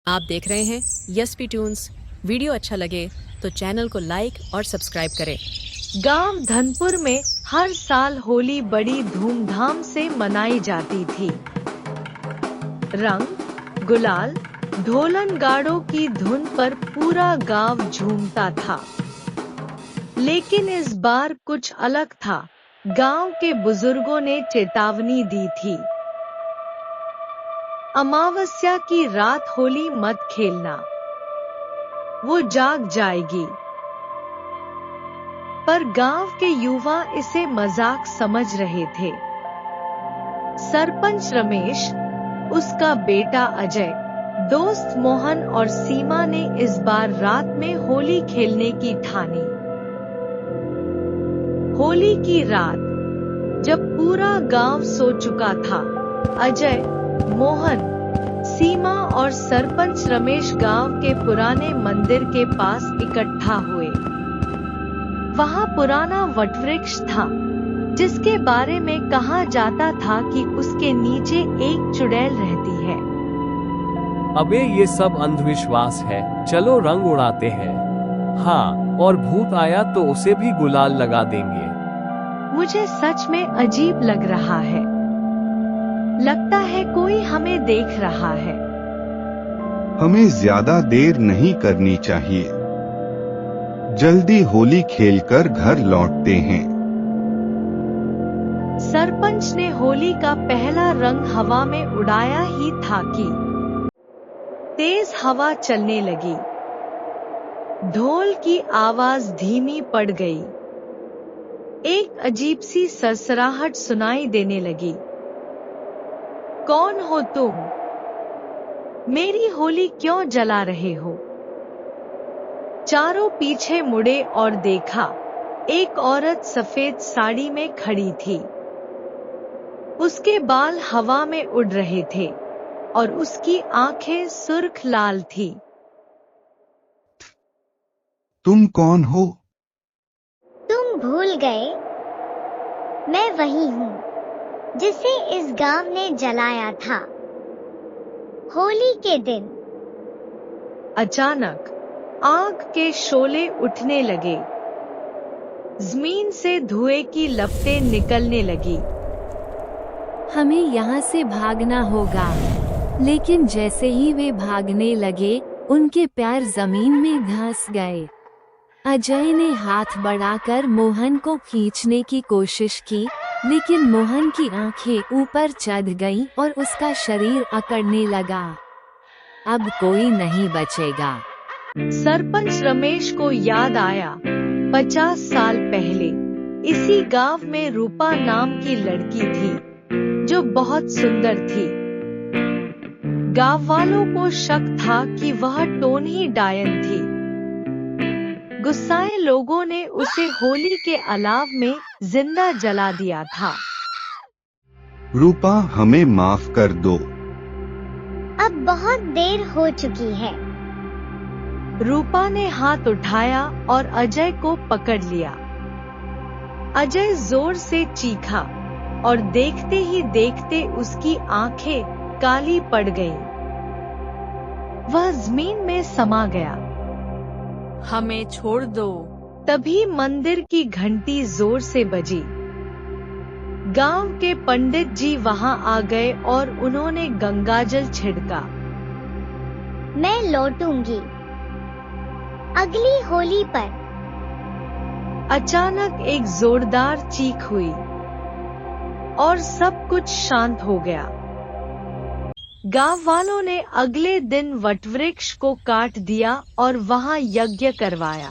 आप देख रहे हैं यस ट्यून्स। वीडियो अच्छा लगे तो चैनल को लाइक और सब्सक्राइब करें। गांव धनपुर में हर साल होली बड़ी धूमधाम से मनाई जाती थी। रंग, गुलाल, ढोलन गाड़ों की धुन पर पूरा गांव झूमता था। लेकिन इस बार कुछ अलग था। गांव के बुजुर्गों ने चेतावनी दी थी। अमावस्या की रात होली मत खेलना, वो जाग जाएगी। पर गांव के युवा इसे मजाक समझ रहे थे। सरपंच रमेश, उसका बेटा अजय, दोस्त मोहन और सीमा ने इस बार रात में होली खेलने की ठानी। होली की रात, जब पूरा गांव सो चुका था, अजय, मोहन, सीमा और सरपंच रमेश गांव के पुराने मंदिर के पास इकट्ठा हुए। वहां पुराना वटवृक्ष था, जिसके बारे में कहा जाता था कि उसके नीचे एक चुड़ैल रहती है। अबे ये सब अंधविश्वास है, चलो रंग उड़ाते हैं। हाँ, और भूत आया तो उसे भी गुलाल लगा देंगे। मुझे सच में अजीब लग रहा है। लगता है कोई हमें देख रहा है। हमें ज्यादा देर नहीं करनी चाहिए। जल्दी होली खेलकर घर लौटते हैं। सरपंच ने होली का पहला रंग हवा में उड़ाया ही था कि तेज हवा चलने लगी। ढोल की आवाज धीमी पड़ गई। एक अजीब सी सरसराहट सुनाई देने लगी। कौन हो तुम? मेरी होली क्यों जला रहे हो? चारों पीछे मुड़े और देखा, एक औरत सफेद साड़ी में खड़ी थी। उसके बाल हवा में उड़ रहे थे और उसकी आंखें सुर्ख लाल थी। तुम कौन हो? तुम भूल गए? मैं वही हूँ जिसे इस गांव ने जलाया था होली के दिन। अचानक आग के शोले उठने लगे। जमीन से धुएं की लपटें निकलने लगी। हमें यहाँ से भागना होगा। लेकिन जैसे ही वे भागने लगे, उनके पैर जमीन में धंस गए। अजय ने हाथ बढ़ाकर मोहन को खींचने की कोशिश की, लेकिन मोहन की आंखें ऊपर चढ़ गईं और उसका शरीर अकड़ने लगा। अब कोई नहीं बचेगा। सरपंच रमेश को याद आया, 50 साल पहले इसी गांव में रूपा नाम की लड़की थी, जो बहुत सुंदर थी। गांव वालों को शक था कि वह टोनी डायन थी। गुस्साए लोगों ने उसे होली के अलाव में जिंदा जला दिया था। रूपा, हमें माफ कर दो। अब बहुत देर हो चुकी है। रूपा ने हाथ उठाया और अजय को पकड़ लिया। अजय जोर से चीखा और देखते ही देखते उसकी आंखें काली पड़ गईं। वह जमीन में समा गया। हमें छोड़ दो। तभी मंदिर की घंटी जोर से बजी। गांव के पंडित जी वहां आ गए और उन्होंने गंगाजल छिड़का। मैं लौटूंगी अगली होली पर। अचानक एक जोरदार चीख हुई और सब कुछ शांत हो गया। गांव वालों ने अगले दिन वटवृक्ष को काट दिया और वहां यज्ञ करवाया।